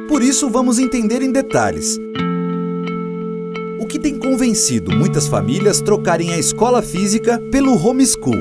Por isso, vamos entender em detalhes o que tem convencido muitas famílias trocarem a escola física pelo homeschool.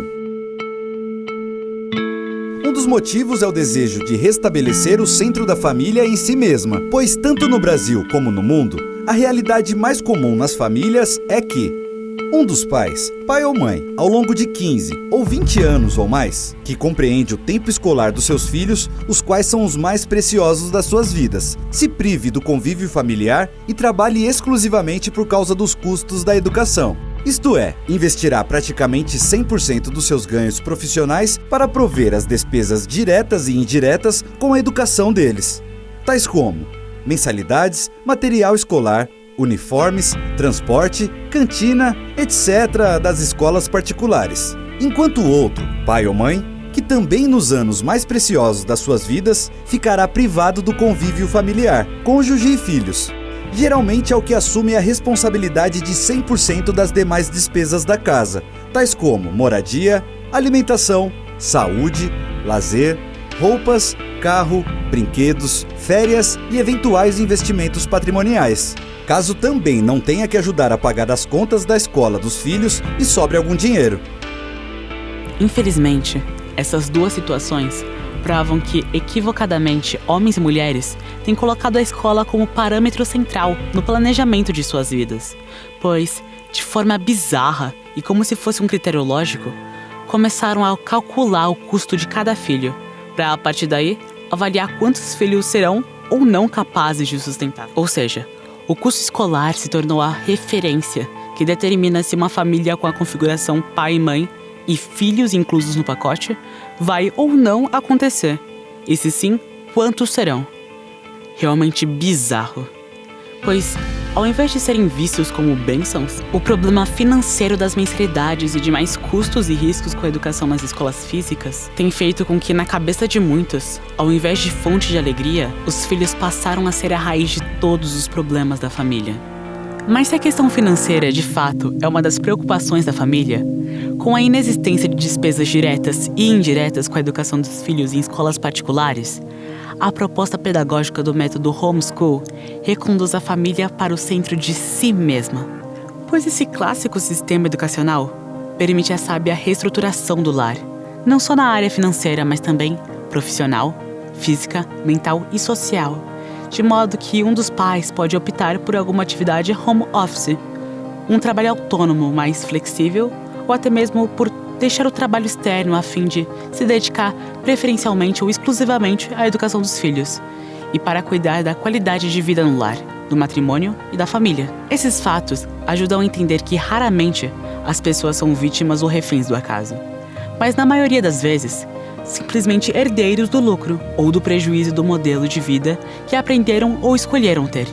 Um dos motivos é o desejo de restabelecer o centro da família em si mesma, pois tanto no Brasil como no mundo, a realidade mais comum nas famílias é que um dos pais, pai ou mãe, ao longo de 15 ou 20 anos ou mais, que compreende o tempo escolar dos seus filhos, os quais são os mais preciosos das suas vidas, se prive do convívio familiar e trabalhe exclusivamente por causa dos custos da educação. Isto é, investirá praticamente 100% dos seus ganhos profissionais para prover as despesas diretas e indiretas com a educação deles, tais como mensalidades, material escolar, uniformes, transporte, cantina, etc. das escolas particulares. Enquanto o outro, pai ou mãe, que também nos anos mais preciosos das suas vidas, ficará privado do convívio familiar, cônjuge e filhos. Geralmente é o que assume a responsabilidade de 100% das demais despesas da casa, tais como moradia, alimentação, saúde, lazer, roupas, carro, brinquedos, férias e eventuais investimentos patrimoniais. Caso também não tenha que ajudar a pagar as contas da escola dos filhos e sobre algum dinheiro. Infelizmente, essas duas situações provam que, equivocadamente, homens e mulheres têm colocado a escola como parâmetro central no planejamento de suas vidas, pois, de forma bizarra e como se fosse um critério lógico, começaram a calcular o custo de cada filho, para, a partir daí, avaliar quantos filhos serão ou não capazes de sustentar. Ou seja, o custo escolar se tornou a referência que determina se uma família com a configuração pai e mãe e filhos inclusos no pacote vai ou não acontecer. E se sim, quantos serão? Realmente bizarro. Pois, ao invés de serem vistos como bênçãos, o problema financeiro das mensalidades e demais custos e riscos com a educação nas escolas físicas tem feito com que, na cabeça de muitos, ao invés de fonte de alegria, os filhos passaram a ser a raiz de todos os problemas da família. Mas se a questão financeira, de fato, é uma das preocupações da família, com a inexistência de despesas diretas e indiretas com a educação dos filhos em escolas particulares, a proposta pedagógica do método homeschool reconduz a família para o centro de si mesma, pois esse clássico sistema educacional permite a sábia reestruturação do lar, não só na área financeira, mas também profissional, física, mental e social, de modo que um dos pais pode optar por alguma atividade home office, um trabalho autônomo mais flexível, ou até mesmo por deixar o trabalho externo a fim de se dedicar preferencialmente ou exclusivamente à educação dos filhos e para cuidar da qualidade de vida no lar, do matrimônio e da família. Esses fatos ajudam a entender que raramente as pessoas são vítimas ou reféns do acaso, mas na maioria das vezes, simplesmente herdeiros do lucro ou do prejuízo do modelo de vida que aprenderam ou escolheram ter,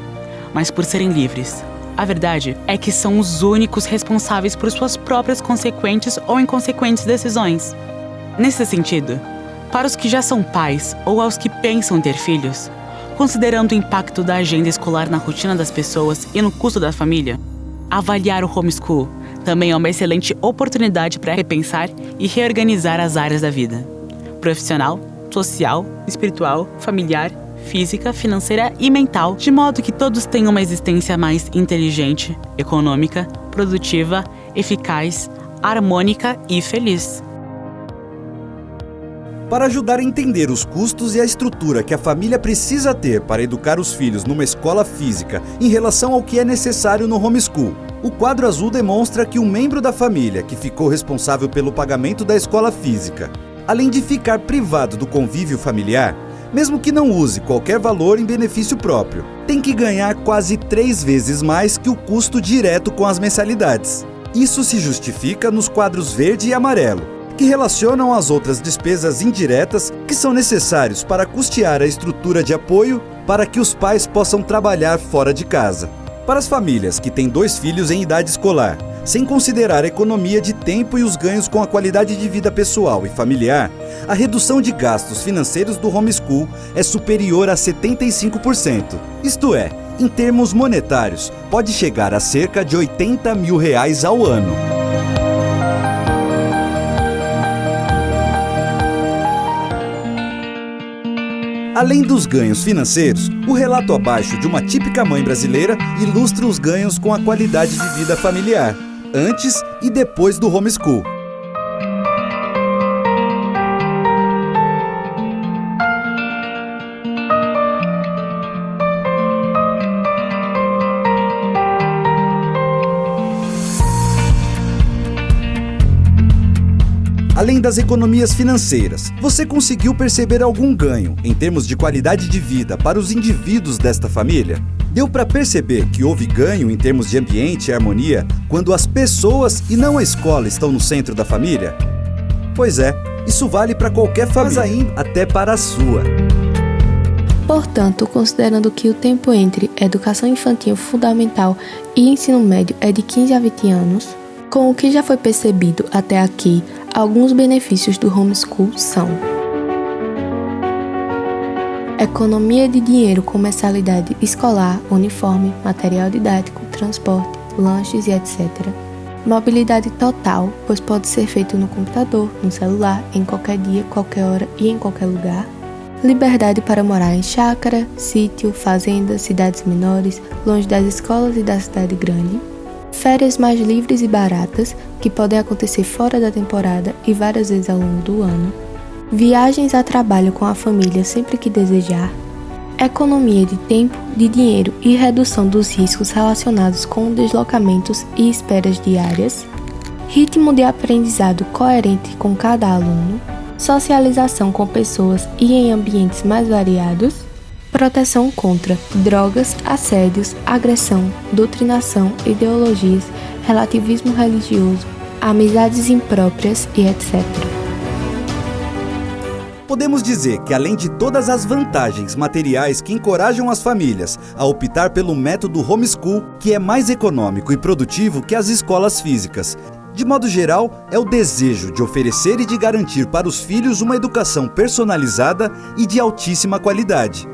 mas por serem livres. A verdade é que são os únicos responsáveis por suas próprias consequentes ou inconsequentes decisões. Nesse sentido, para os que já são pais ou aos que pensam ter filhos, considerando o impacto da agenda escolar na rotina das pessoas e no custo da família, avaliar o homeschool também é uma excelente oportunidade para repensar e reorganizar as áreas da vida: profissional, social, espiritual, familiar, física, financeira e mental, de modo que todos tenham uma existência mais inteligente, econômica, produtiva, eficaz, harmônica e feliz. Para ajudar a entender os custos e a estrutura que a família precisa ter para educar os filhos numa escola física em relação ao que é necessário no homeschool, o quadro azul demonstra que um membro da família que ficou responsável pelo pagamento da escola física, além de ficar privado do convívio familiar, mesmo que não use qualquer valor em benefício próprio, tem que ganhar quase 3 vezes mais que o custo direto com as mensalidades. Isso se justifica nos quadros verde e amarelo, que relacionam as outras despesas indiretas que são necessários para custear a estrutura de apoio para que os pais possam trabalhar fora de casa. Para as famílias que têm 2 filhos em idade escolar, sem considerar a economia de tempo e os ganhos com a qualidade de vida pessoal e familiar, a redução de gastos financeiros do homeschool é superior a 75%. Isto é, em termos monetários, pode chegar a cerca de R$80 mil ao ano. Além dos ganhos financeiros, o relato abaixo de uma típica mãe brasileira ilustra os ganhos com a qualidade de vida familiar, antes e depois do homeschool. Além das economias financeiras, você conseguiu perceber algum ganho em termos de qualidade de vida para os indivíduos desta família? Deu para perceber que houve ganho em termos de ambiente e harmonia quando as pessoas e não a escola estão no centro da família? Pois é, isso vale para qualquer família, mas ainda até para a sua. Portanto, considerando que o tempo entre educação infantil fundamental e ensino médio é de 15 a 20 anos, com o que já foi percebido até aqui, alguns benefícios do homeschool são: economia de dinheiro com mensalidade escolar, uniforme, material didático, transporte, lanches e etc. Mobilidade total, pois pode ser feito no computador, no celular, em qualquer dia, qualquer hora e em qualquer lugar. Liberdade para morar em chácara, sítio, fazenda, cidades menores, longe das escolas e da cidade grande. Férias mais livres e baratas, que podem acontecer fora da temporada e várias vezes ao longo do ano. Viagens a trabalho com a família sempre que desejar. Economia de tempo, de dinheiro e redução dos riscos relacionados com deslocamentos e esperas diárias. Ritmo de aprendizado coerente com cada aluno. Socialização com pessoas e em ambientes mais variados. Proteção contra drogas, assédios, agressão, doutrinação, ideologias, relativismo religioso, amizades impróprias e etc. Podemos dizer que, além de todas as vantagens materiais que encorajam as famílias a optar pelo método homeschool, que é mais econômico e produtivo que as escolas físicas, de modo geral, é o desejo de oferecer e de garantir para os filhos uma educação personalizada e de altíssima qualidade.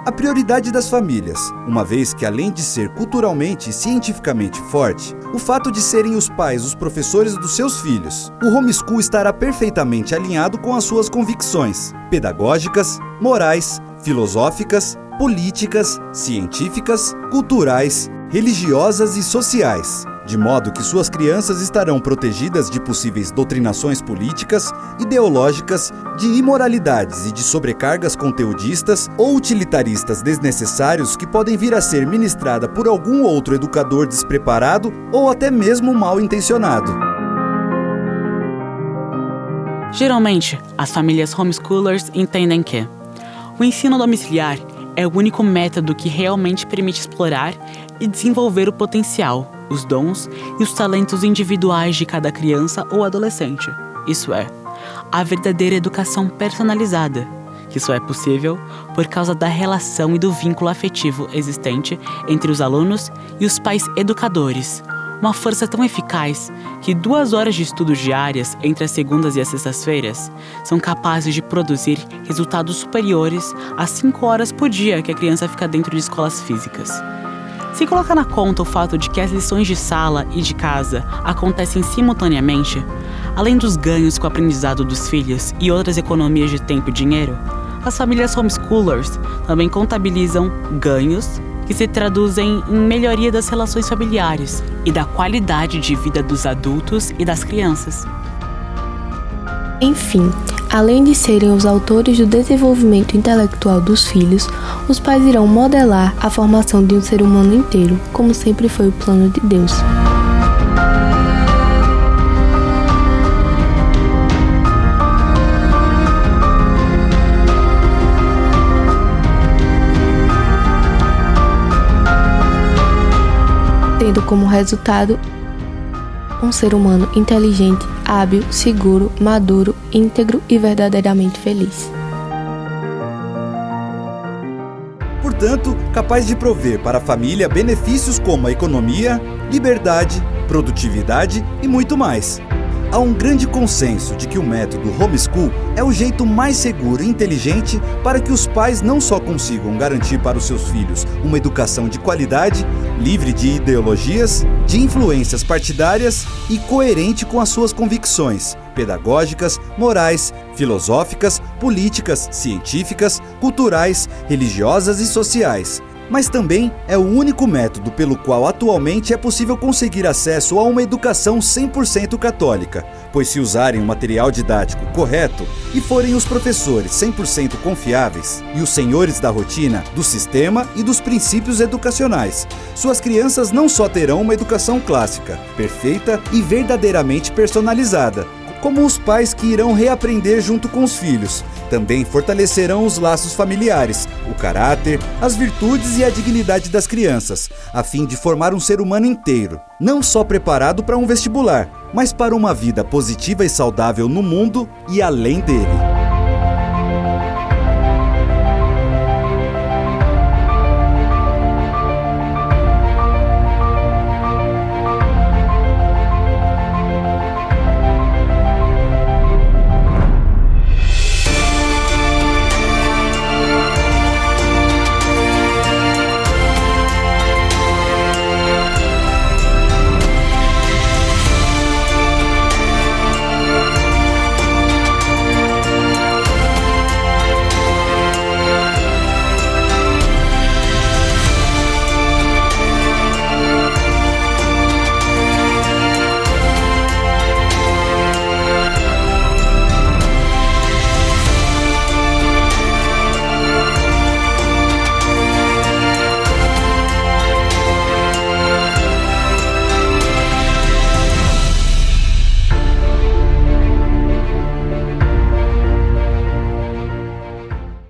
A prioridade das famílias, uma vez que, além de ser culturalmente e cientificamente forte, o fato de serem os pais os professores dos seus filhos, o homeschool estará perfeitamente alinhado com as suas convicções pedagógicas, morais, filosóficas, políticas, científicas, culturais, religiosas e sociais, de modo que suas crianças estarão protegidas de possíveis doutrinações políticas, ideológicas, de imoralidades e de sobrecargas conteudistas ou utilitaristas desnecessários que podem vir a ser ministrada por algum outro educador despreparado ou até mesmo mal intencionado. Geralmente, as famílias homeschoolers entendem que o ensino domiciliar é o único método que realmente permite explorar e desenvolver o potencial, os dons e os talentos individuais de cada criança ou adolescente. Isso é, a verdadeira educação personalizada, que só é possível por causa da relação e do vínculo afetivo existente entre os alunos e os pais educadores. Uma força tão eficaz que 2 horas de estudo diárias entre as segundas e as sextas-feiras são capazes de produzir resultados superiores às 5 horas por dia que a criança fica dentro de escolas físicas. Se colocar na conta o fato de que as lições de sala e de casa acontecem simultaneamente, além dos ganhos com o aprendizado dos filhos e outras economias de tempo e dinheiro, as famílias homeschoolers também contabilizam ganhos que se traduzem em melhoria das relações familiares e da qualidade de vida dos adultos e das crianças. Enfim, além de serem os autores do desenvolvimento intelectual dos filhos, os pais irão modelar a formação de um ser humano inteiro, como sempre foi o plano de Deus. Tendo como resultado um ser humano inteligente, hábil, seguro, maduro, íntegro e verdadeiramente feliz. Portanto, capaz de prover para a família benefícios como a economia, liberdade, produtividade e muito mais. Há um grande consenso de que o método homeschool é o jeito mais seguro e inteligente para que os pais não só consigam garantir para os seus filhos uma educação de qualidade, livre de ideologias, de influências partidárias e coerente com as suas convicções pedagógicas, morais, filosóficas, políticas, científicas, culturais, religiosas e sociais. Mas também é o único método pelo qual atualmente é possível conseguir acesso a uma educação 100% católica, pois se usarem o material didático correto e forem os professores 100% confiáveis e os senhores da rotina, do sistema e dos princípios educacionais, suas crianças não só terão uma educação clássica, perfeita e verdadeiramente personalizada, como os pais que irão reaprender junto com os filhos, também fortalecerão os laços familiares, o caráter, as virtudes e a dignidade das crianças, a fim de formar um ser humano inteiro, não só preparado para um vestibular, mas para uma vida positiva e saudável no mundo e além dele.